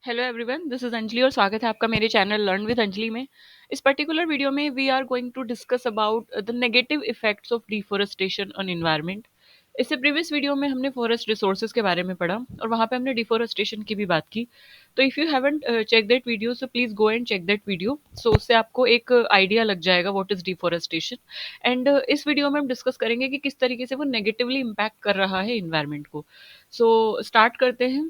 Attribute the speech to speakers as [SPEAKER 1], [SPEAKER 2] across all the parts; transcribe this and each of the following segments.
[SPEAKER 1] Hello everyone, this is Anjali और स्वागत है आपका मेरे चैनल लर्न विद अंजलि में। इस पर्टिकुलर वीडियो में we are going to discuss about the negative effects of deforestation on environment. इससे प्रीवियस वीडियो में हमने फॉरेस्ट रिसोर्सेज के बारे में पढ़ा और वहाँ पे हमने डिफोरेस्टेशन की भी बात की। तो if you haven't check that video so please go and check that video. So उससे आपको एक आइडिया लग जाएगा व्हाट इज़ डिफोरेस्टेशन। एंड इस वीडियो में हम डिस्कस करेंगे कि किस तरीके से वो नेगेटिवली इम्पैक्ट कर रहा है इन्वायरमेंट को। सो स्टार्ट करते हैं।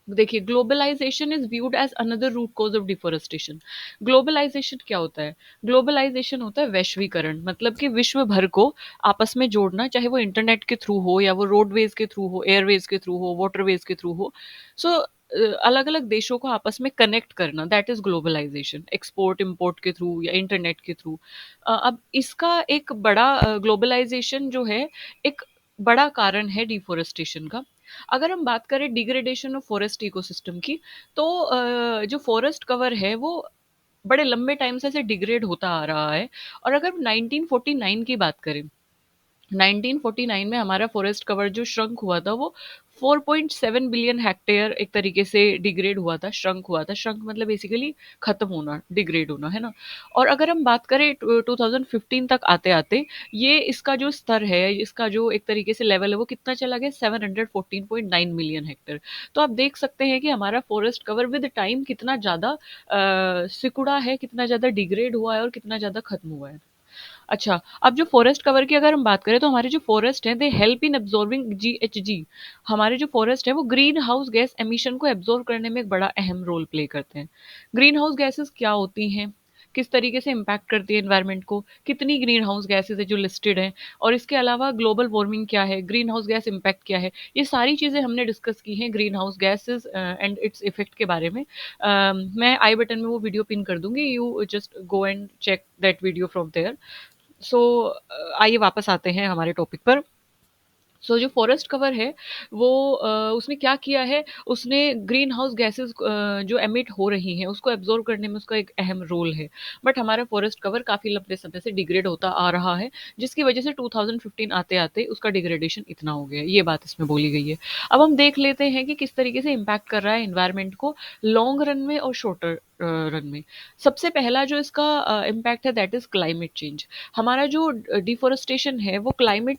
[SPEAKER 1] देखिए, globalization is viewed as another root cause of deforestation. Globalization क्या होता है? ग्लोबलाइजेशन होता है वैश्वीकरण, मतलब कि विश्व भर को आपस में जोड़ना, चाहे वो इंटरनेट के थ्रू हो या वो रोडवेज के थ्रू हो, एयरवेज के थ्रू हो, वाटरवेज के थ्रू हो। सो अलग अलग देशों को आपस में कनेक्ट करना, that is globalization, export import के थ्रू या इंटरनेट के थ्रू। अब इसका एक बड़ा ग्लोबलाइजेशन जो है, एक बड़ा कारण है डिफोरेस्टेशन का। अगर हम बात करें डिग्रेडेशन ऑफ फॉरेस्ट इकोसिस्टम की, तो जो फॉरेस्ट कवर है वो बड़े लंबे टाइम से ऐसे डिग्रेड होता आ रहा है। और अगर 1949 की बात करें, 1949 में हमारा फॉरेस्ट कवर जो श्रंक हुआ था वो 4.7 बिलियन हेक्टेयर एक तरीके से डिग्रेड हुआ था, श्रंक हुआ था। श्रंक मतलब बेसिकली खत्म होना, डिग्रेड होना, है ना। और अगर हम बात करें 2015 तक आते आते, ये इसका जो स्तर है, इसका जो एक तरीके से लेवल है, वो कितना चला गया? 714.9 मिलियन हेक्टेयर। तो आप देख सकते हैं कि हमारा फॉरेस्ट कवर विद टाइम कितना ज़्यादा सिकुड़ा है, कितना ज़्यादा डिग्रेड हुआ है और कितना ज़्यादा खत्म हुआ है। अच्छा, अब जो फॉरेस्ट कवर की अगर हम बात करें, तो हमारे जो फॉरेस्ट हैं they help in absorbing GHG. हमारे जो फॉरेस्ट है वो ग्रीन हाउस गैस एमिशन को एब्जॉर्ब करने में एक बड़ा अहम रोल प्ले करते हैं। ग्रीन हाउस गैसेस क्या होती हैं, किस तरीके से इम्पैक्ट करती है एनवायरनमेंट को, कितनी ग्रीन हाउस गैसेज है जो लिस्टेड हैं, और इसके अलावा ग्लोबल वार्मिंग क्या है, ग्रीन हाउस गैस इम्पैक्ट क्या है, ये सारी चीज़ें हमने डिस्कस की हैं green house gases and its effect के बारे में। मैं आई बटन में वो वीडियो पिन कर दूंगी, you just go and check that video from there. So आइए वापस आते हैं हमारे टॉपिक पर। जो फॉरेस्ट कवर है वो उसने क्या किया है, उसने ग्रीन हाउस गैसेस जो एमिट हो रही हैं उसको एब्जॉर्ब करने में उसका एक अहम रोल है। बट हमारा फॉरेस्ट कवर काफ़ी लंबे समय से डिग्रेड होता आ रहा है, जिसकी वजह से 2015 आते आते उसका डिग्रेडेशन इतना हो गया है। ये बात इसमें बोली गई है। अब हम देख लेते हैं कि किस तरीके से इम्पैक्ट कर रहा है इन्वायरमेंट को, लॉन्ग रन में और शॉर्टर रन में। सबसे पहला जो इसका इम्पैक्ट है दैट इज क्लाइमेट चेंज। हमारा जो डिफोरेस्टेशन है वो क्लाइमेट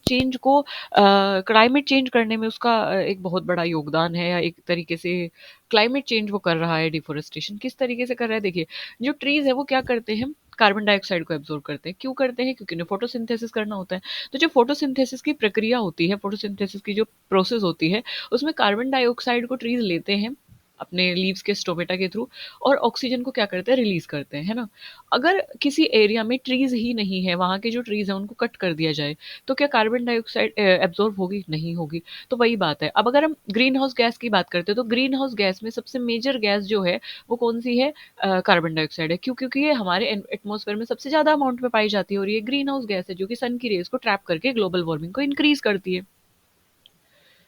[SPEAKER 1] चेंज करने में उसका एक बहुत बड़ा योगदान है, या एक तरीके से क्लाइमेट चेंज वो कर रहा है। डिफोरेस्टेशन किस तरीके से कर रहा है? देखिए, जो ट्रीज है वो क्या करते हैं, कार्बन डाइऑक्साइड को एब्जॉर्ब करते हैं। क्यों करते हैं? क्योंकि उन्हें फोटोसिंथेसिस करना होता है। तो जो फोटोसिंथेसिस की प्रक्रिया होती है, फोटोसिंथेसिस की जो प्रोसेस होती है, उसमें कार्बन डाइऑक्साइड को ट्रीज लेते हैं अपने लीव्स के स्टोमेटा के थ्रू, और ऑक्सीजन को क्या करते हैं? रिलीज करते हैं, है ना। अगर किसी एरिया में ट्रीज ही नहीं है, वहाँ के जो ट्रीज हैं उनको कट कर दिया जाए, तो क्या कार्बन डाइऑक्साइड एब्जॉर्ब होगी? नहीं होगी। तो वही बात है। अब अगर हम ग्रीन हाउस गैस की बात करते हैं, तो ग्रीन हाउस गैस में सबसे मेजर गैस जो है वो कौन सी है? कार्बन डाइऑक्साइड है। क्यों? क्योंकि ये हमारे एटमॉस्फेयर में सबसे ज्यादा अमाउंट में पाई जाती है, और ये ग्रीन हाउस गैस है जो कि सन की रेज को ट्रैप करके ग्लोबल वार्मिंग को इंक्रीज करती है।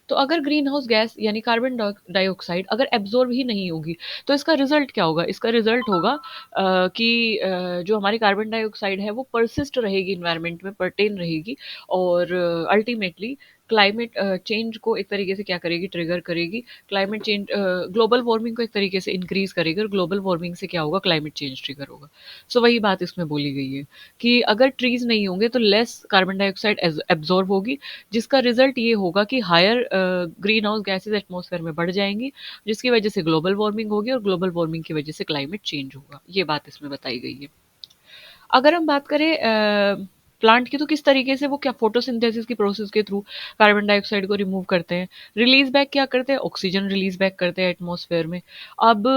[SPEAKER 1] तो अगर ग्रीन हाउस गैस यानी कार्बन डाइऑक्साइड अगर एब्जॉर्ब ही नहीं होगी, तो इसका रिजल्ट क्या होगा? इसका रिजल्ट होगा कि जो हमारी कार्बन डाइऑक्साइड है वो परसिस्ट रहेगी, इन्वायरमेंट में परटेन रहेगी, और अल्टीमेटली क्लाइमेट चेंज को एक तरीके से क्या करेगी? ट्रिगर करेगी। क्लाइमेट चेंज ग्लोबल वार्मिंग को एक तरीके से इंक्रीज करेगी, और ग्लोबल वार्मिंग से क्या होगा? क्लाइमेट चेंज ट्रिगर होगा। वही बात इसमें बोली गई है कि अगर ट्रीज नहीं होंगे तो लेस कार्बन डाइऑक्साइड एब्जॉर्ब होगी, जिसका रिजल्ट ये होगा कि higher green house gases atmosphere में बढ़ जाएंगी, जिसकी वजह से ग्लोबल वार्मिंग होगी, और ग्लोबल वार्मिंग की वजह से क्लाइमेट चेंज होगा। ये बात इसमें बताई गई है। अगर हम बात करें प्लांट की, तो किस तरीके से वो क्या फोटोसिंथेसिस की प्रोसेस के थ्रू कार्बन डाइऑक्साइड को रिमूव करते हैं, रिलीज बैक क्या करते हैं? ऑक्सीजन रिलीज बैक करते हैं एटमॉस्फेयर में। अब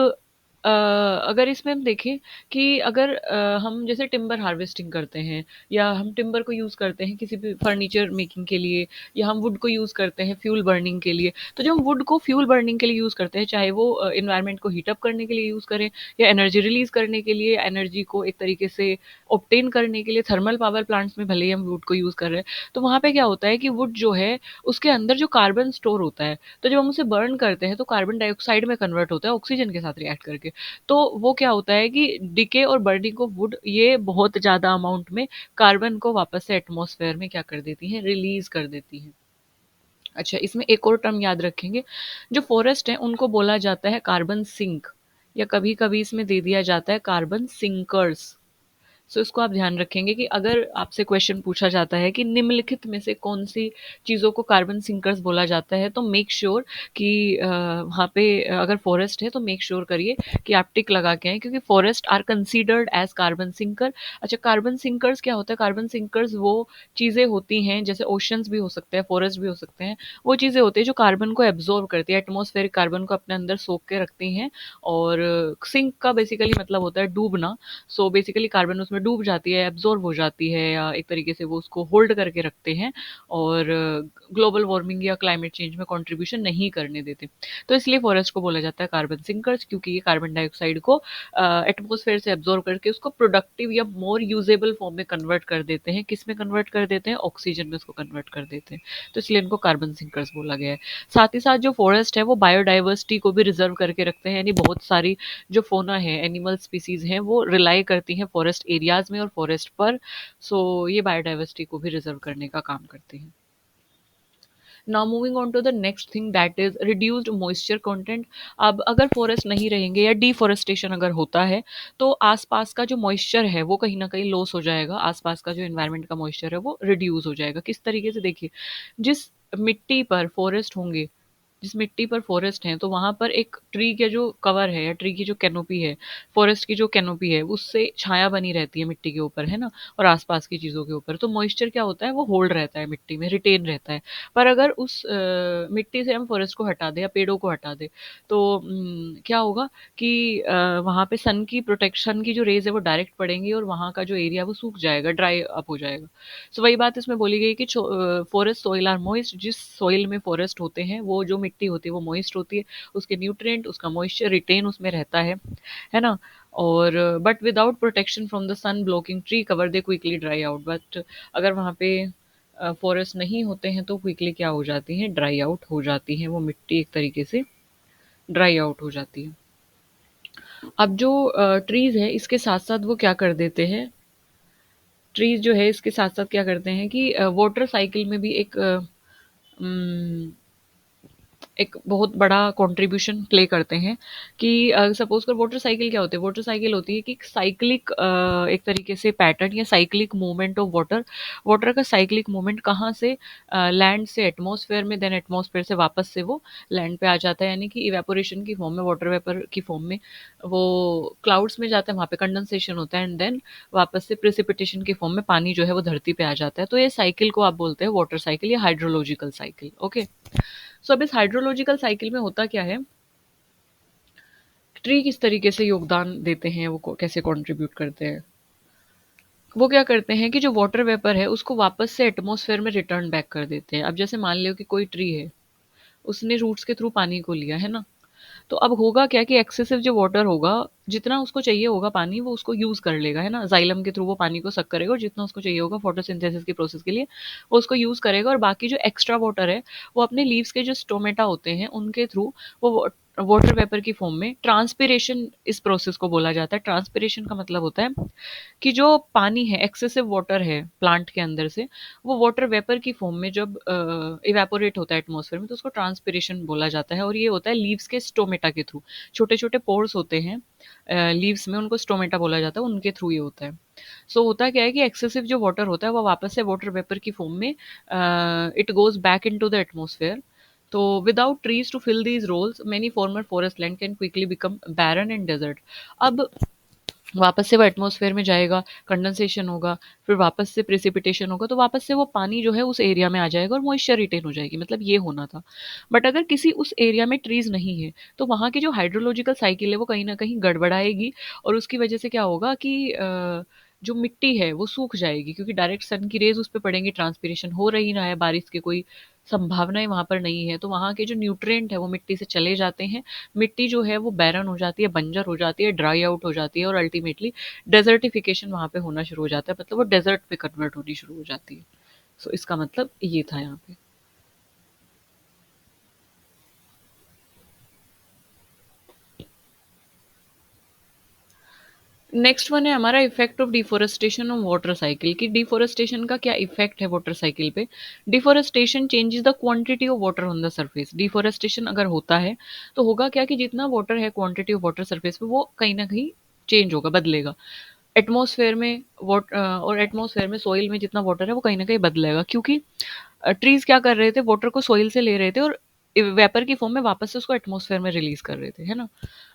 [SPEAKER 1] अगर इसमें हम देखें कि अगर हम जैसे टिम्बर हार्वेस्टिंग करते हैं, या हम टिम्बर को यूज़ करते हैं किसी भी फर्नीचर मेकिंग के लिए, या हम वुड को यूज़ करते हैं फ्यूल बर्निंग के लिए, तो जब हम वुड को फ्यूल बर्निंग के लिए यूज़ करते हैं, चाहे वो इन्वायरमेंट को हीट अप करने के लिए यूज़ करें, या एनर्जी रिलीज करने के लिए, एनर्जी को एक तरीके से ऑब्टेन करने के लिए, थर्मल पावर प्लांट्स में भले ही हम वुड को यूज़ कर रहे हैं, तो वहाँ पे क्या होता है कि वुड जो है उसके अंदर जो कार्बन स्टोर होता है, तो जब हम उसे बर्न करते हैं तो कार्बन डाइऑक्साइड में कन्वर्ट होता है ऑक्सीजन के साथ रिएक्ट करके। तो वो क्या होता है कि डिके और बर्निंग ऑफ वुड ये बहुत ज़्यादा अमाउंट में कार्बन को वापस से एटमॉस्फेयर में क्या कर देती हैं? रिलीज कर देती हैं। अच्छा, इसमें एक और टर्म याद रखेंगे, जो फॉरेस्ट है उनको बोला जाता है कार्बन सिंक, या कभी-कभी इसमें दे दिया जाता है कार्बन सिंकर्स। सो इसको आप ध्यान रखेंगे कि अगर आपसे क्वेश्चन पूछा जाता है कि निम्नलिखित में से कौन सी चीज़ों को कार्बन सिंकर्स बोला जाता है, तो मेक श्योर कि वहाँ पे अगर फॉरेस्ट है तो मेक श्योर करिए कि आप टिक लगा के आएँ, क्योंकि forest are considered as carbon sinker. अच्छा, कार्बन सिंकर्स क्या होता है? कार्बन सिंकर्स वो चीज़ें होती हैं, जैसे ओशंस भी हो सकते हैं, फॉरेस्ट भी हो सकते हैं, वो चीज़ें होती हैं जो कार्बन को एब्जॉर्ब करती है, एटमॉस्फेरिक कार्बन को अपने अंदर सोख के रखती हैं। और सिंक का बेसिकली मतलब होता है डूबना। सो बेसिकली कार्बन उसमें डूब जाती है, एब्जॉर्ब हो जाती है, या एक तरीके से वो उसको होल्ड करके रखते हैं और ग्लोबल वार्मिंग या क्लाइमेट चेंज में कंट्रीब्यूशन नहीं करने देते। तो इसलिए फॉरेस्ट को बोला जाता है कार्बन सिंकर्स, क्योंकि ये कार्बन डाइऑक्साइड को एटमॉस्फेयर से एब्जॉर्ब करके उसको प्रोडक्टिव या मोर यूजेबल फॉर्म में कन्वर्ट कर देते हैं। किस में कन्वर्ट कर देते हैं? ऑक्सीजन में उसको कन्वर्ट कर देते हैं। तो इसलिए इनको कार्बन सिंकर्स बोला गया है। साथ ही साथ जो फॉरेस्ट है वो बायोडाइवर्सिटी को भी रिजर्व करके रखते हैं, यानी बहुत सारी जो फोना है, एनिमल स्पीसीज हैं, वो रिलाई करती हैं फॉरेस्ट एरियाज में और फॉरेस्ट पर। सो ये बायोडाइवर्सिटी को भी रिजर्व करने का काम करते हैं। Now moving on to the next thing, that is reduced moisture content. अब अगर फॉरेस्ट नहीं रहेंगे या डिफॉरेस्टेशन अगर होता है, तो आसपास का जो मॉइस्चर है वो कहीं ना कहीं लॉस हो जाएगा, आसपास का जो एनवायरनमेंट का मॉइस्चर है वो रिड्यूस हो जाएगा। किस तरीके से? देखिए, जिस मिट्टी पर फॉरेस्ट होंगे, जिस मिट्टी पर फॉरेस्ट हैं, तो वहाँ पर एक ट्री का जो कवर है या ट्री की जो कैनोपी है, फॉरेस्ट की जो कैनोपी है, उससे छाया बनी रहती है मिट्टी के ऊपर, है ना, और आसपास की चीज़ों के ऊपर। तो मॉइस्चर क्या होता है? वो होल्ड रहता है मिट्टी में, रिटेन रहता है। पर अगर उस मिट्टी से हम फॉरेस्ट को हटा दें या पेड़ों को हटा दें, तो क्या होगा कि वहाँ पे सन की प्रोटेक्शन की जो रेज है वो डायरेक्ट पड़ेंगी और वहाँ का जो एरिया है वो सूख जाएगा, ड्राई अप हो जाएगा। सो वही बात इसमें बोली गई कि फॉरेस्ट सॉइल आर मॉइस्ट, जिस सॉइल में फॉरेस्ट होते हैं, वो जो मिट्टी होती है वो मॉइस्ट होती है, उसके न्यूट्रिएंट, उसका मॉइस्चर रिटेन उसमें रहता है ना। और but without protection from the sun blocking tree cover they quickly dry out. But अगर वहाँ पे फॉरेस्ट नहीं होते हैं तो क्विकली क्या हो जाती हैं? ड्राई आउट हो जाती हैं, वो मिट्टी एक तरीके से ड्राई आउट हो जाती है। अब जो ट्रीज है इसके साथ साथ वो क्या कर देते हैं, ट्रीज जो है इसके साथ साथ क्या करते हैं कि वाटर साइकिल में भी एक बहुत बड़ा कंट्रीब्यूशन प्ले करते हैं। कि सपोज कर वाटर साइकिल क्या होती है? वाटर साइकिल होती है कि साइक्लिक एक तरीके से पैटर्न या cyclic movement of water. Water का साइक्लिक मूवमेंट कहाँ से? लैंड से एटमॉस्फेयर में, देन एटमॉस्फेयर से वापस से वो लैंड पे आ जाता है, यानी कि इवेपोरेशन की फॉर्म में, वाटर वेपर की फॉर्म में वो क्लाउड्स में जाता है, वहाँ पे कंडेंसेशन होता है, एंड देन वापस से प्रेसिपिटेशन की फॉर्म में पानी जो है वो धरती पे आ जाता है। तो ये साइकिल को आप बोलते हैं वाटर साइकिल या हाइड्रोलॉजिकल साइकिल। ओके। सो अब इस हाइड्रोलॉजिकल साइकिल में होता क्या है, ट्री किस तरीके से योगदान देते हैं, वो कैसे कंट्रीब्यूट करते हैं? वो क्या करते हैं कि जो वाटर वेपर है उसको वापस से एटमॉस्फेयर में रिटर्न बैक कर देते हैं। अब जैसे मान लो कि कोई ट्री है, उसने रूट्स के थ्रू पानी को लिया, है ना, तो अब होगा क्या कि एक्सेसिव जो वाटर होगा, जितना उसको चाहिए होगा पानी, वो उसको यूज कर लेगा, है ना, जाइलम के थ्रू वो पानी को सक करेगा और जितना उसको चाहिए होगा फोटोसिंथेसिस की प्रोसेस के लिए वो उसको यूज करेगा। और बाकी जो एक्स्ट्रा वाटर है वो अपने लीव्स के जो स्टोमेटा होते हैं उनके थ्रू वो वाटर वेपर की फॉर्म में, ट्रांसपिरेशन इस प्रोसेस को बोला जाता है। ट्रांसपिरेशन का मतलब होता है कि जो पानी है, एक्सेसिव वाटर है प्लांट के अंदर से, वो वाटर वेपर की फॉर्म में जब इवेपोरेट होता है एटमॉस्फेयर में, तो उसको ट्रांसपिरेशन बोला जाता है। और ये होता है लीव्स के स्टोमेटा के थ्रू। छोटे छोटे पोर्स होते हैं लीव्स में, उनको स्टोमेटा बोला जाता है, उनके थ्रू ये होता है। सो होता क्या है कि एक्सेसिव जो वाटर होता है वो वापस से वाटर वेपर की फॉर्म में it goes back into the atmosphere. तो without trees to fill these roles many former forest land can quickly become barren and desert. अब वापस से वो एटमॉस्फेयर में जाएगा, कंडेंसेशन होगा, फिर वापस से प्रेसिपिटेशन होगा, तो वापस से वो पानी जो है उस एरिया में आ जाएगा और मॉइस्चर रिटेन हो जाएगी, मतलब ये होना था। बट अगर किसी उस एरिया में ट्रीज नहीं है, तो वहाँ की जो हाइड्रोलॉजिकल साइकिल है वो कहीं ना कहीं गड़बड़ाएगी। और उसकी वजह से क्या होगा कि जो मिट्टी है वो सूख जाएगी, क्योंकि डायरेक्ट सन की रेज उस पर पड़ेंगी, ट्रांसपिरेशन हो रही ना है, बारिश की कोई संभावनाएं वहां पर नहीं है, तो वहां के जो न्यूट्रिएंट है वो मिट्टी से चले जाते हैं। मिट्टी जो है वो बैरन हो जाती है, बंजर हो जाती है, ड्राई आउट हो जाती है, और अल्टीमेटली डेजर्टिफिकेशन वहां पे होना शुरू हो जाता है, मतलब वो डेजर्ट पे कन्वर्ट होनी शुरू हो जाती है। सो इसका मतलब ये था यहाँ पे। नेक्स्ट वन है हमारा effect of deforestation on water cycle, कि डिफोरेस्टेशन का क्या इफेक्ट है वाटर साइकिल पे। Deforestation changes the quantity of water on the surface. Deforestation अगर होता है तो होगा क्या कि जितना वाटर है, क्वांटिटी ऑफ वाटर सरफेस पे, वो कहीं ना कहीं चेंज होगा, बदलेगा। एटमॉस्फेयर में और एटमॉस्फेयर में सॉइल में जितना वाटर है वो कहीं ना कहीं बदलेगा, क्योंकि ट्रीज क्या कर रहे थे, वाटर को सॉइल से ले रहे थे और वेपर की फॉर्म में वापस से उसको एटमॉस्फेयर में रिलीज कर रहे थे, है ना।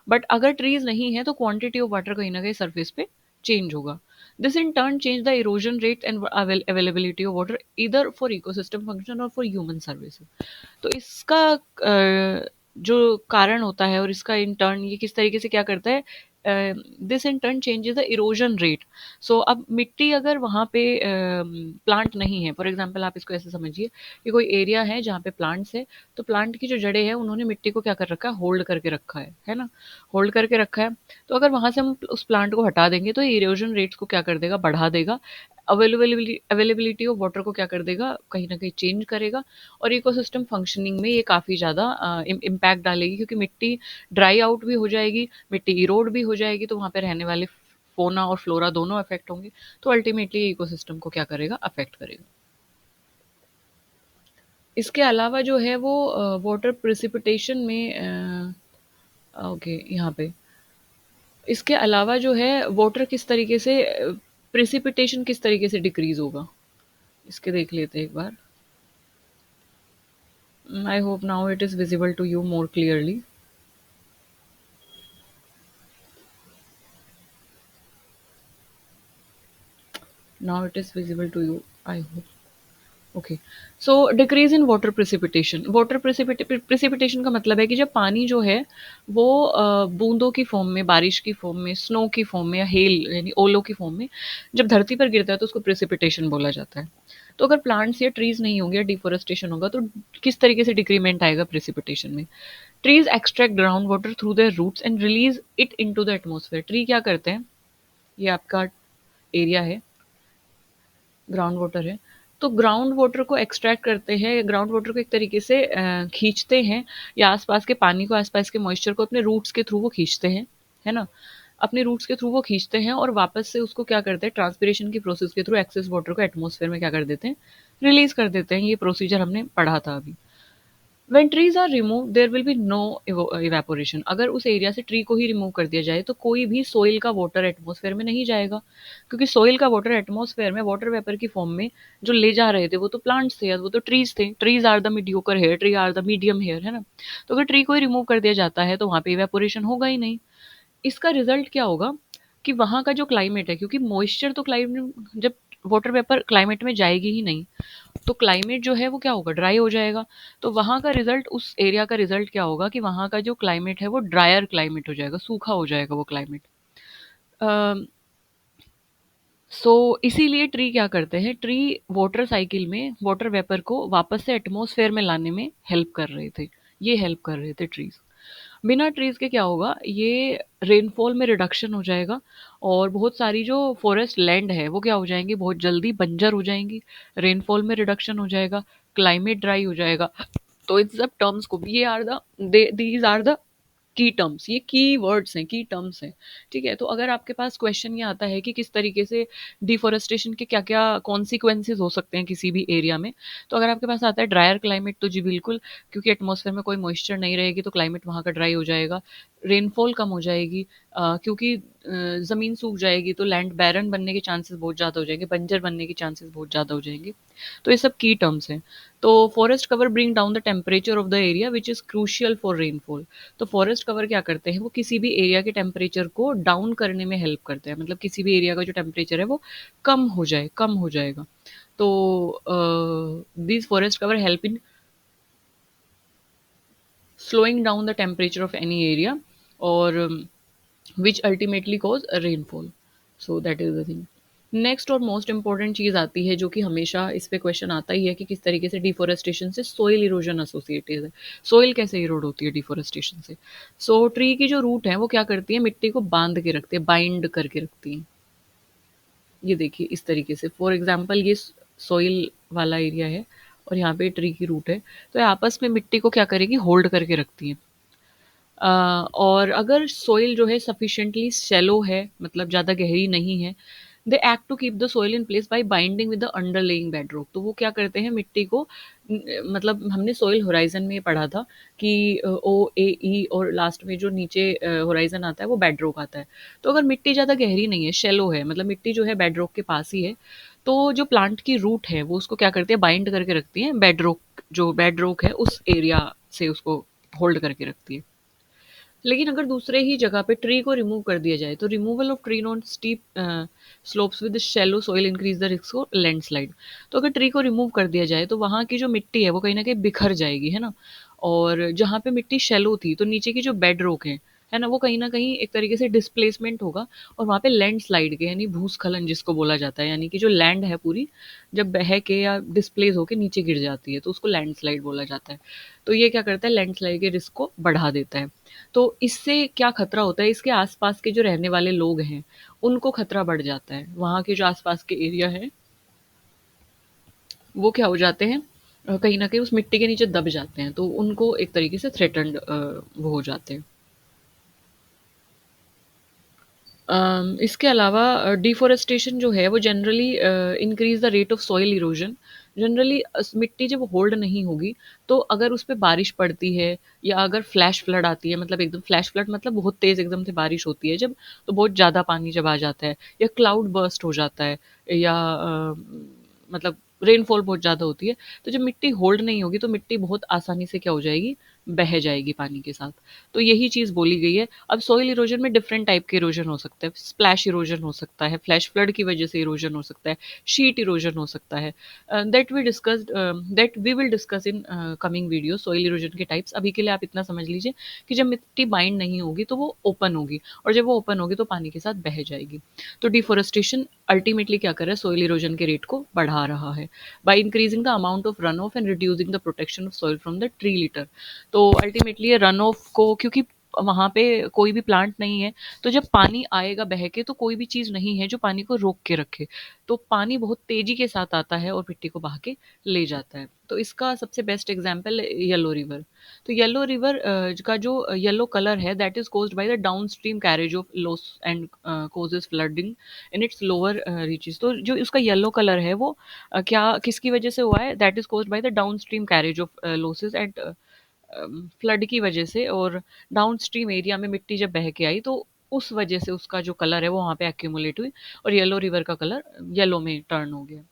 [SPEAKER 1] बट अगर ट्रीज नहीं है तो क्वांटिटी ऑफ वाटर कहीं ना कहीं सरफेस पे चेंज होगा। This in turn change the erosion rate and availability of water, इधर फॉर इकोसिस्टम फंक्शन और फॉर ह्यूमन सर्विसेज। तो इसका जो कारण होता है और इसका इन टर्न ये किस तरीके से क्या करता है, this in turn changes the erosion rate. So अब मिट्टी अगर वहाँ पे प्लांट नहीं है, फॉर एग्जांपल आप इसको ऐसे समझिए कि कोई एरिया है जहाँ पे प्लांट्स है, तो प्लांट की जो जड़ें हैं उन्होंने मिट्टी को क्या कर रखा है, होल्ड करके रखा है ना, होल्ड करके रखा है। तो अगर वहाँ से हम उस प्लांट को हटा देंगे तो इरोजन रेट्स को क्या कर देगा, बढ़ा देगा। अवेलेबिलिटी ऑफ वाटर को क्या कर देगा, कहीं ना कहीं चेंज करेगा। और इकोसिस्टम फंक्शनिंग में ये काफ़ी ज़्यादा इम्पैक्ट डालेगी, क्योंकि मिट्टी ड्राई आउट भी हो जाएगी, मिट्टी इरोड भी हो जाएगी, तो वहाँ पे रहने वाले फोना और फ्लोरा दोनों अफेक्ट होंगे। तो अल्टीमेटली इकोसिस्टम को क्या करेगा, अफेक्ट करेगा। इसके अलावा जो है वो वाटर प्रिसिपिटेशन में ओके यहाँ पे, इसके अलावा जो है वाटर किस तरीके से, प्रिसिपिटेशन किस तरीके से डिक्रीज होगा, इसके देख लेते हैं एक बार। I hope now it is visible to you more clearly. Now it is visible to you, I hope. Okay. So decrease in water precipitation, water precipitation का मतलब है कि जब पानी जो है वो बूंदों की फॉर्म में, बारिश की फॉर्म में, स्नो की फॉर्म में या हेल यानी ओलो की फॉर्म में जब धरती पर गिरता है तो उसको प्रिसिपिटेशन बोला जाता है। तो अगर प्लांट्स या ट्रीज नहीं होंगे या डिफोरेस्टेशन होगा तो किस तरीके से डिक्रीमेंट आएगा प्रिसिपिटेशन में। Trees extract ground water through their roots and release it into the atmosphere. Tree क्या करते हैं, ये आपका एरिया है, ग्राउंड वाटर है, तो ग्राउंड वाटर को एक्सट्रैक्ट करते हैं, ग्राउंड वाटर को एक तरीके से खींचते हैं, या आसपास के पानी को, आसपास के मॉइस्चर को अपने रूट्स के थ्रू वो खींचते हैं, है ना। अपने रूट्स के थ्रू वो खींचते हैं और वापस से उसको क्या करते हैं, ट्रांसपिरेशन की प्रोसेस के थ्रू एक्सेस वाटर को एटमॉस्फेयर में क्या कर देते हैं, रिलीज कर देते हैं। ये प्रोसीजर हमने पढ़ा था अभी। When trees are remove there will be no evaporation. अगर उस एरिया से ट्री को ही रिमूव कर दिया जाए तो कोई भी सोइल का वाटर एटमॉस्फेयर में नहीं जाएगा, क्योंकि सोइल का वाटर एटमॉस्फेयर में वाटर वेपर की फॉर्म में जो ले जा रहे थे वो तो प्लांट्स थे, वो तो ट्रीज थे। Trees are the mediocre here, tree are the medium here, है ना। तो अगर ट्री को ही रिमूव कर दिया जाता है तो वहां पे इवेपोरेशन होगा ही नहीं। इसका रिजल्ट क्या होगा कि वहां का जो क्लाइमेट है, क्योंकि मॉइस्चर तो क्लाइमेट, जब वाटर वेपर क्लाइमेट में जाएगी ही नहीं तो क्लाइमेट जो है वो क्या होगा, ड्राई हो जाएगा। तो वहाँ का रिजल्ट, उस एरिया का रिजल्ट क्या होगा कि वहाँ का जो क्लाइमेट है वो ड्रायर क्लाइमेट हो जाएगा, सूखा हो जाएगा वो क्लाइमेट। सो इसीलिए ट्री क्या करते हैं, ट्री वाटर साइकिल में वाटर वेपर को वापस से एटमॉस्फेयर में लाने में हेल्प कर रहे थे। ये हेल्प कर रहे थे ट्रीज। बिना ट्रीज के क्या होगा, ये रेनफॉल में रिडक्शन हो जाएगा और बहुत सारी जो फॉरेस्ट लैंड है वो क्या हो जाएंगी, बहुत जल्दी बंजर हो जाएंगी। रेनफॉल में रिडक्शन हो जाएगा, क्लाइमेट ड्राई हो जाएगा। तो इन सब टर्म्स को, ये are the, these are the key terms, ये की वर्ड्स हैं, की टर्म्स हैं। ठीक है, तो अगर आपके पास क्वेश्चन ये आता है कि किस तरीके से डिफोरेस्टेशन के क्या क्या कॉन्सिक्वेंसेज हो सकते हैं किसी भी एरिया में, तो अगर आपके पास आता है ड्रायर क्लाइमेट, तो जी बिल्कुल, क्योंकि एटमॉस्फेयर में कोई मॉइस्चर नहीं रहेगी तो क्लाइमेट वहाँ का ड्राई हो जाएगा। रेनफॉल कम हो जाएगी, क्योंकि ज़मीन सूख जाएगी तो लैंड बैरन बनने के चांसेस बहुत ज़्यादा हो जाएंगे, बंजर बनने के चांसेस बहुत ज़्यादा हो जाएंगे। तो ये सब की टर्म्स हैं। तो forest cover bring down the temperature of the area which is crucial for rainfall. तो फॉरेस्ट कवर क्या करते हैं, वो किसी भी एरिया के टेम्परेचर को डाउन करने में हेल्प करते हैं, मतलब किसी भी एरिया का जो टेम्परेचर है वो कम हो जाए, कम हो जाएगा। तो these forest cover help in slowing down the temperature of any area, or which ultimately cause a rainfall. So that is the thing. Next और मोस्ट इंपॉर्टेंट चीज़ आती है जो कि हमेशा इस पे क्वेश्चन आता ही है कि किस तरीके से डिफोरेस्टेशन से सोइल इरोजन एसोसिएटेड है। सोइल कैसे इरोड होती है डिफोरेस्टेशन से। सो ट्री की जो रूट है वो क्या करती है, मिट्टी को बांध के रखती है, बाइंड करके रखती है। ये देखिए इस तरीके से, फॉर एग्जाम्पल ये सोइल वाला एरिया है और यहाँ पे ट्री की रूट है, तो ये आपस में मिट्टी को क्या करेगी, होल्ड करके रखती है। और अगर सोइल जो है सफिशिएंटली शैलो है, मतलब ज़्यादा गहरी नहीं है, they act to keep the soil in place by binding with the underlying bedrock. तो वो क्या करते हैं, मिट्टी को मतलब हमने सॉइल होराइजन में पढ़ा था कि ओ ए ई और लास्ट में जो नीचे होराइजन आता है वो बेडरॉक आता है। तो अगर मिट्टी ज़्यादा गहरी नहीं है, शेलो है, मतलब मिट्टी जो है बेडरॉक के पास ही है, तो जो प्लांट की रूट है वो उसको क्या करती है, बाइंड करके रखती है बेडरॉक, जो बेडरॉक है उस एरिया से उसको होल्ड करके रखती है। लेकिन अगर दूसरे ही जगह पे ट्री को रिमूव कर दिया जाए, तो removal of tree on steep slopes with shallow soil increase the risk of landslide. तो अगर ट्री को रिमूव कर दिया जाए तो वहाँ की जो मिट्टी है वो कहीं ना कहीं बिखर जाएगी, है ना। और जहाँ पे मिट्टी शैलो थी तो नीचे की जो बेड रोक है ना, वो कहीं न कहीं एक तरीके से डिस्प्लेसमेंट होगा और वहाँ पे लैंडस्लाइड के यानी भूस्खलन जिसको बोला जाता है, यानी कि जो लैंड है पूरी जब बह के या डिस्प्लेस होके नीचे गिर जाती है तो उसको लैंडस्लाइड बोला जाता है। तो ये क्या करता है, लैंडस्लाइड के रिस्क को बढ़ा देता है। तो इससे क्या खतरा होता है, इसके आस-पास के जो रहने वाले लोग हैं, उनको खतरा बढ़ जाता है। वहाँ के जो आस-पास के एरिया हैं, वो क्या हो जाते हैं, कहीं न कहीं उस मिट्टी के नीचे दब जाते हैं, तो उनको एक तरीके से थ्रेटन्ड वो हो जाते हैं। इसके अलावा डिफ़ॉरेस्टेशन जो है वो generally increase the rate of soil erosion. Generally मिट्टी जब होल्ड नहीं होगी, तो अगर उस पे बारिश पड़ती है या अगर फ्लैश फ्लड आती है, मतलब एकदम फ्लैश फ्लड मतलब बहुत तेज़ एकदम से बारिश होती है जब, तो बहुत ज़्यादा पानी जब आ जाता है या क्लाउड बर्स्ट हो जाता है या मतलब रेनफॉल बहुत ज़्यादा होती है, तो जब मिट्टी होल्ड नहीं होगी तो मिट्टी बहुत आसानी से क्या हो जाएगी, बह जाएगी पानी के साथ। तो यही चीज़ बोली गई है। अब सॉइल इरोजन में डिफरेंट टाइप के इरोजन हो सकते हैं। स्प्लैश इरोजन हो सकता है, फ्लैश फ्लड की वजह से इरोजन हो सकता है, शीट इरोजन हो सकता है। That we will discuss in coming video soil erosion के टाइप्स। अभी के लिए आप इतना समझ लीजिए कि जब मिट्टी बाइंड नहीं होगी तो वो ओपन होगी और जब वो ओपन होगी तो पानी के साथ बह जाएगी। तो डिफॉरेस्टेशन अल्टीमेटली क्या कर रहा है, सॉइल इरोजन के रेट को बढ़ा रहा है by increasing the amount of run of and reducing the protection of soil from the tree litre. तो अल्टीमेटली ये रन ऑफ को, क्योंकि वहाँ पे कोई भी प्लांट नहीं है, तो जब पानी आएगा बह के तो कोई भी चीज़ नहीं है जो पानी को रोक के रखे, तो पानी बहुत तेजी के साथ आता है और मिट्टी को बहा के ले जाता है। तो इसका सबसे बेस्ट एग्जांपल येलो रिवर। तो येलो रिवर का जो येलो कलर है that is caused by the down stream carriage of loss and causes flooding in its lower reaches. तो जो उसका येलो कलर है वो क्या किसकी वजह से हुआ है, that is caused by the down stream carriage of losses and flood की वजह से, और डाउन स्ट्रीम एरिया में मिट्टी जब बह के आई तो उस वजह से उसका जो कलर है वो वहाँ पे एक्यूमुलेट हुई और येलो रिवर का कलर येलो में टर्न हो गया।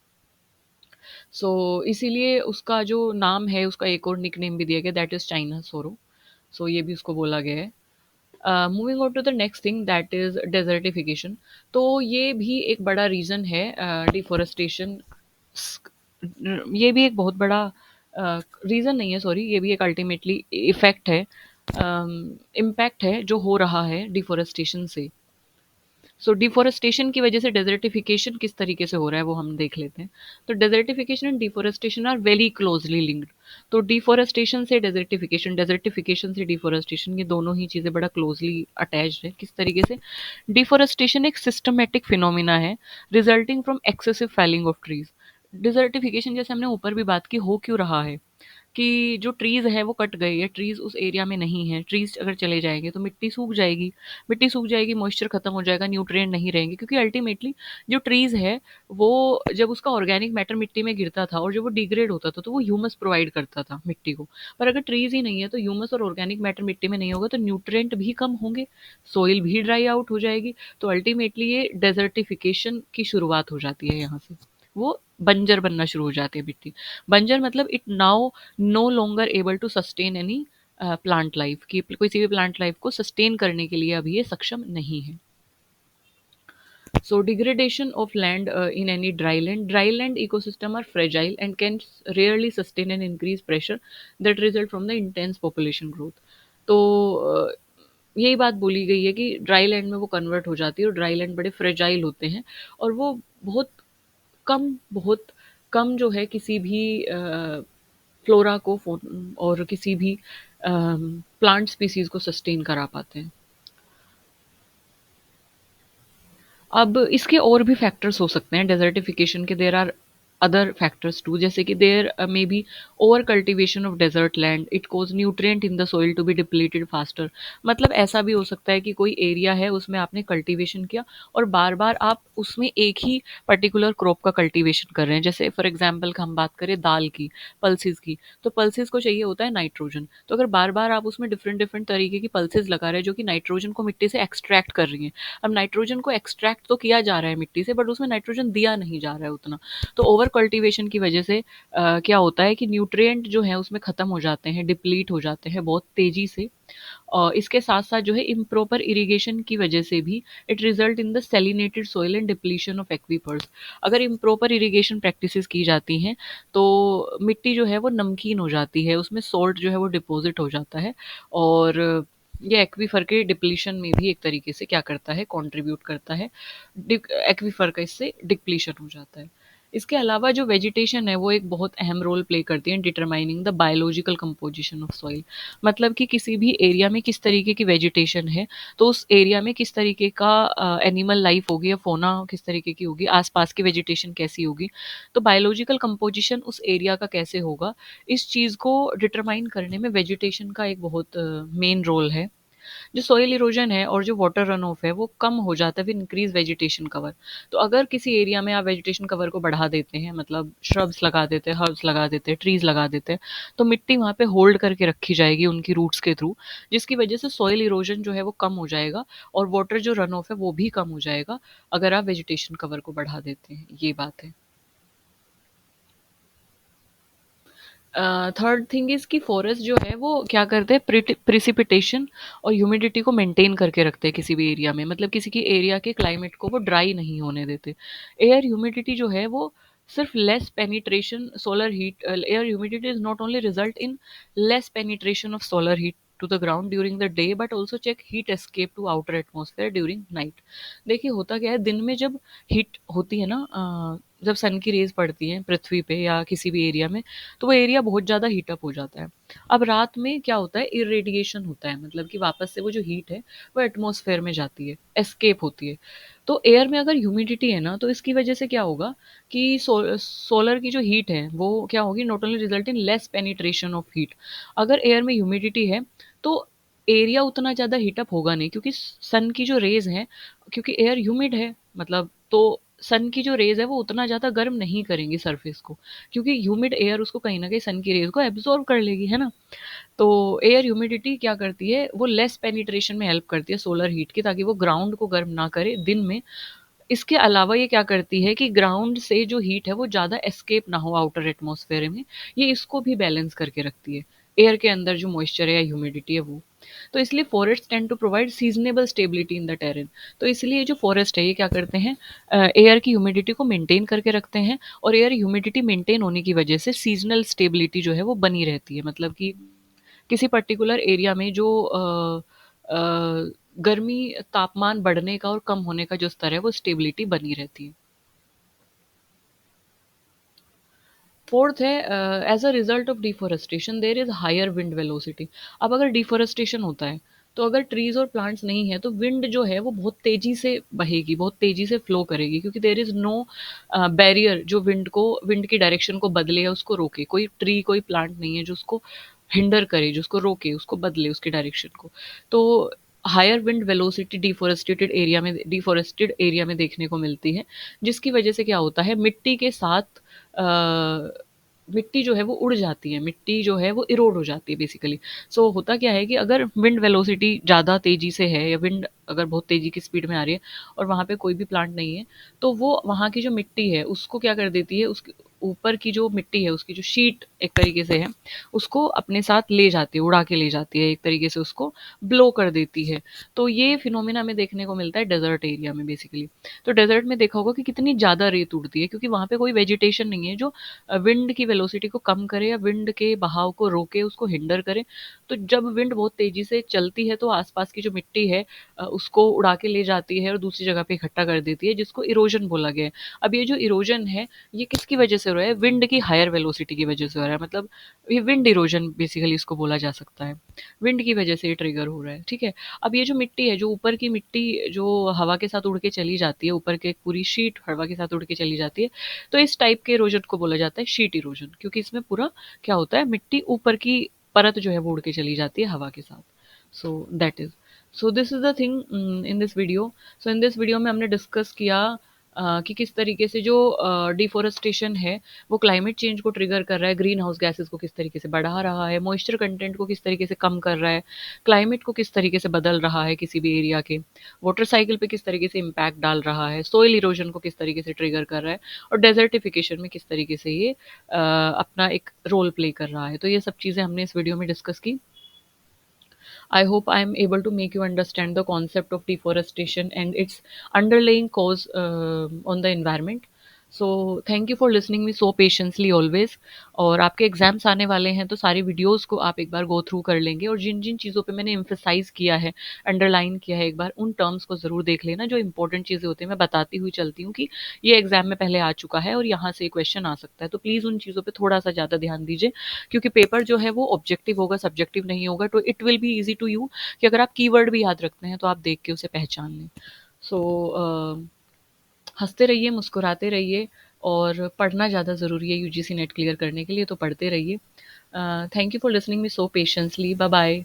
[SPEAKER 1] सो इसीलिए उसका जो नाम है, उसका एक और निक नेम भी दिया गया, दैट इज चाइना सोरो। सो ये भी उसको बोला गया है। Moving on to the next thing that is desertification. तो ये भी एक बड़ा रीज़न है डिफॉरेस्टेशन। ये भी एक बहुत बड़ा रीज़न नहीं है, सॉरी, ये भी एक अल्टीमेटली इफ़ेक्ट है, इम्पैक्ट है जो हो रहा है डिफॉरेस्टेशन से। सो डिफॉरेस्टेशन की वजह से डेजर्टिफिकेशन किस तरीके से हो रहा है वो हम देख लेते हैं। तो desertification and deforestation are very closely linked. तो डिफॉरेस्टेशन से डेजर्टिफिकेशन, डेजर्टिफिकेशन से डिफॉरेस्टेशन, ये दोनों ही चीज़ें बड़ा क्लोजली अटैच्ड है। किस तरीके से, डिफॉरेस्टेशन एक सिस्टमेटिक फिनोमिना है resulting from excessive falling of trees. Desertification जैसे हमने ऊपर भी बात की, हो क्यों रहा है कि जो ट्रीज़ है वो कट गई है, ट्रीज़ उस एरिया में नहीं है, ट्रीज़ अगर चले जाएँगे तो मिट्टी सूख जाएगी, मिट्टी सूख जाएगी, मॉइस्चर खत्म हो जाएगा, न्यूट्रिएंट नहीं रहेंगे, क्योंकि अल्टीमेटली जो ट्रीज़ है वो जब उसका ऑर्गेनिक मैटर मिट्टी में गिरता था और जब वो डिग्रेड होता था तो वो ह्यूमस प्रोवाइड करता था मिट्टी को। पर अगर ट्रीज़ ही नहीं है तो ह्यूमस और ऑर्गेनिक मैटर मिट्टी में नहीं होगा तो न्यूट्रिएंट भी कम होंगे, सॉइल भी ड्राई आउट हो जाएगी। तो अल्टीमेटली ये डेजर्टिफिकेशन की शुरुआत हो जाती है यहाँ से, वो बंजर बनना शुरू हो जाती है मिट्टी। बंजर मतलब it now no longer able to sustain any plant life, कि किसी भी प्लांट लाइफ को सस्टेन करने के लिए अभी ये सक्षम नहीं है। So degradation of land in any dry land ecosystem are fragile and can rarely sustain an increased pressure that result from the intense population growth. तो यही बात बोली गई है कि ड्राई लैंड में वो कन्वर्ट हो जाती है और ड्राई लैंड बड़े फ्रेजाइल होते हैं और वो बहुत कम जो है किसी भी फ्लोरा को और किसी भी प्लांट स्पीसीज को सस्टेन करा पाते हैं। अब इसके और भी फैक्टर्स हो सकते हैं डेजर्टिफिकेशन के, there are other factors too, जैसे कि there may be over cultivation of desert land, it cause nutrient in the soil to be depleted faster। मतलब ऐसा भी हो सकता है कि कोई एरिया है उसमें आपने कल्टीवेशन किया और बार बार आप उसमें एक ही पर्टिकुलर क्रॉप का कल्टीवेशन कर रहे हैं। जैसे फॉर एग्जांपल हम बात करें दाल की, पल्सेस की, तो पल्सेस को चाहिए होता है नाइट्रोजन, तो अगर बार बार आप उसमें डिफरेंट डिफरेंट तरीके की पल्सेस लगा रहे हैं जो कि नाइट्रोजन को मिट्टी से एक्सट्रैक्ट कर रही हैं। अब नाइट्रोजन को एक्सट्रैक्ट तो किया जा रहा है मिट्टी से, बट उसमें नाइट्रोजन दिया नहीं जा रहा है उतना। तो ओवर कल्टीवेशन की वजह से क्या होता है कि न्यूट्रिएंट जो है उसमें खत्म हो जाते हैं, डिप्लीट हो जाते हैं बहुत तेजी से। और इसके साथ साथ जो है इम्प्रॉपर इरिगेशन की वजह से भी it result in the salinated soil and depletion of aquifers. अगर इम्प्रॉपर इरिगेशन प्रैक्टिसेस की जाती हैं तो मिट्टी जो है वो नमकीन हो जाती है, उसमें सॉल्ट जो है वो डिपॉजिट हो जाता है, और ये एक्वीफर के डिप्लीशन में भी एक तरीके से क्या करता है, कंट्रीब्यूट करता है। एक्वीफर का इससे डिप्लीशन हो जाता है। इसके अलावा जो वेजिटेशन है वो एक बहुत अहम रोल प्ले करती है determining the biological composition of soil. मतलब कि किसी भी एरिया में किस तरीके की वेजिटेशन है, तो उस एरिया में किस तरीके का एनिमल लाइफ होगी या फोना किस तरीके की होगी, आसपास की वेजिटेशन कैसी होगी, तो बायोलॉजिकल कंपोजिशन उस एरिया का कैसे होगा, इस चीज़ को डिटरमाइन करने में वेजिटेशन का एक बहुत मेन रोल है। जो सॉइल इरोजन है और जो वाटर रन ऑफ है वो कम हो जाता है विद इंक्रीज वेजिटेशन कवर। तो अगर किसी एरिया में आप वेजिटेशन कवर को बढ़ा देते हैं, मतलब श्रब्स लगा देते हैं, हर्ब्स लगा देते हैं, ट्रीज लगा देते हैं, तो मिट्टी वहाँ पे होल्ड करके रखी जाएगी उनकी रूट्स के थ्रू, जिसकी वजह से सॉइल इरोजन जो है वो कम हो जाएगा और वाटर जो रन ऑफ है वो भी कम हो जाएगा अगर आप वेजिटेशन कवर को बढ़ा देते हैं। ये बात है। थर्ड थिंग इज कि फॉरेस्ट जो है वो क्या करते हैं, प्रिसिपिटेशन और ह्यूमिडिटी को मेंटेन करके रखते हैं किसी भी एरिया में, मतलब किसी की एरिया के क्लाइमेट को वो ड्राई नहीं होने देते। एयर ह्यूमिडिटी जो है वो सिर्फ less penetration solar heat, air humidity is not only result in less penetration of solar heat to the ground during the day but also check heat escape to outer atmosphere during night. देखिए होता क्या है, दिन में जब heat होती है ना, जब सन की रेज पड़ती हैं पृथ्वी पे या किसी भी एरिया में, तो वो एरिया बहुत ज़्यादा हीटअप हो जाता है। अब रात में क्या होता है, इरेडिएशन होता है, मतलब कि वापस से वो जो हीट है वो एटमॉस्फेयर में जाती है, एस्केप होती है। तो एयर में अगर ह्यूमिडिटी है ना, तो इसकी वजह से क्या होगा कि सोलर की जो हीट है वो क्या होगी, not only result in less penetration of heat. अगर एयर में ह्यूमिडिटी है तो एरिया उतना ज़्यादा हीटअप होगा नहीं, क्योंकि सन की जो रेज है, क्योंकि एयर ह्यूमिड है, मतलब तो सन की जो रेज है वो उतना ज़्यादा गर्म नहीं करेंगी सरफेस को, क्योंकि ह्यूमिड एयर उसको कहीं ना कहीं सन की रेज को एब्जॉर्ब कर लेगी, है ना। तो एयर ह्यूमिडिटी क्या करती है, वो लेस पेनिट्रेशन में हेल्प करती है सोलर हीट की, ताकि वो ग्राउंड को गर्म ना करे दिन में। इसके अलावा ये क्या करती है कि ग्राउंड से जो हीट है वो ज़्यादा एस्केप ना हो आउटर एटमॉस्फेयर में, ये इसको भी बैलेंस करके रखती है, एयर के अंदर जो मॉइस्चर है या ह्यूमिडिटी है वो। तो इसलिए forest tend to provide seasonable stability in the terrain. तो इसलिए जो फॉरेस्ट है ये क्या करते हैं, एयर की ह्यूमिडिटी को मेंटेन करके रखते हैं, और एयर ह्यूमिडिटी मेंटेन होने की वजह से सीजनल स्टेबिलिटी जो है वो बनी रहती है। मतलब कि किसी पर्टिकुलर एरिया में जो गर्मी, तापमान बढ़ने का और कम होने का जो स्तर है वो स्टेबिलिटी बनी रहती है। फोर्थ है, as a result of deforestation there is higher wind velocity. अब अगर डिफोरेस्टेशन होता है तो अगर ट्रीज और प्लांट्स नहीं है तो विंड जो है वो बहुत तेजी से बहेगी, बहुत तेजी से फ्लो करेगी, क्योंकि देर इज नो बैरियर जो विंड की डायरेक्शन को बदले या उसको रोके। कोई ट्री, कोई प्लांट नहीं है जो उसको हिंडर करे, जो उसको रोके, उसको बदले उसकी डायरेक्शन को। तो higher wind velocity deforested area में देखने को मिलती है, जिसकी वजह से क्या होता है, मिट्टी के साथ मिट्टी जो है वो उड़ जाती है, मिट्टी जो है वो इरोड हो जाती है बेसिकली। सो होता क्या है कि अगर विंड वेलोसिटी ज़्यादा तेज़ी से है या विंड अगर बहुत तेज़ी की स्पीड में आ रही है और वहाँ पे कोई भी प्लांट नहीं है, तो वो वहाँ की जो मिट्टी है उसको क्या कर देती है, उसके ऊपर की जो मिट्टी है उसकी जो शीट एक तरीके से है उसको अपने साथ ले जाती है, उड़ा के ले जाती है, एक तरीके से उसको ब्लो कर देती है। तो ये फिनोमेना हमें देखने को मिलता है डेजर्ट एरिया में बेसिकली। तो डेजर्ट में देखा होगा कि कितनी ज़्यादा रेत उड़ती है, क्योंकि वहाँ पे कोई वेजिटेशन नहीं है जो विंड की वेलोसिटी को कम करे या विंड के बहाव को रोके, उसको हिंडर करे। तो जब विंड बहुत तेजी से चलती है तो आसपास की जो मिट्टी है उसको उड़ा के ले जाती है और दूसरी जगह पे इकट्ठा कर देती है, जिसको इरोजन बोला गया है। अब ये जो इरोजन है ये किसकी वजह से हो रहा है? विंड की हायर वेलोसिटी की वजह से हो रहा है। मतलब ये विंड इरोजन बेसिकली इसको बोला जा सकता है। विंड की वजह से ये ट्रिगर हो रहा है, ठीक है। अब ये जो मिट्टी है, जो ऊपर की मिट्टी जो हवा के साथ उड़ के चली जाती है, ऊपर के एक पूरी शीट हवा के साथ उड़ के चली जाती है, तो इस टाइप के इरोजन को बोला जाता है शीट इरोजन, क्योंकि इसमें पूरा क्या होता है, मिट्टी ऊपर की परत जो है वो उड़ के चली जाती है हवा के साथ। So that is, so this is the thing in this video. So in this video में हमने डिस्कस किया कि किस तरीके से जो डिफोरेस्टेशन है वो क्लाइमेट चेंज को ट्रिगर कर रहा है, ग्रीन हाउस गैसेस को किस तरीके से बढ़ा रहा है, मॉइस्चर कंटेंट को किस तरीके से कम कर रहा है, क्लाइमेट को किस तरीके से बदल रहा है किसी भी एरिया के, वाटर साइकिल पे किस तरीके से इम्पैक्ट डाल रहा है, सोइल इरोजन को किस तरीके से ट्रिगर कर रहा है, और डेजर्टिफिकेशन में किस तरीके से ये अपना एक रोल प्ले कर रहा है। तो ये सब चीज़ें हमने इस वीडियो में डिस्कस की। I hope I am able to make you understand the concept of deforestation and its underlying cause on the environment. So thank you for listening me so patiently always. और आपके exams आने वाले हैं तो सारी videos को आप एक बार गो थ्रू कर लेंगे, और जिन जिन चीज़ों पे मैंने एम्फेसाइज किया है, अंडरलाइन किया है, एक बार उन टर्म्स को ज़रूर देख लेना। जो इंपॉर्टेंट चीज़ें होती हैं मैं बताती हुई चलती हूँ कि ये एग्जाम में पहले आ चुका है और यहाँ से क्वेश्चन आ सकता है, तो प्लीज़ उन चीज़ों पे थोड़ा सा ज़्यादा ध्यान दीजिए, क्योंकि पेपर जो है वो ऑब्जेक्टिव होगा, सब्जेक्टिव नहीं होगा। तो it will be easy to you कि अगर आप कीवर्ड भी याद रखते हैं तो आप देख के उसे पहचान लें। सो हंसते रहिए, मुस्कुराते रहिए, और पढ़ना ज़्यादा ज़रूरी है यूजीसी नेट क्लियर करने के लिए, तो पढ़ते रहिए। Thank you for listening me so patiently. Bye bye.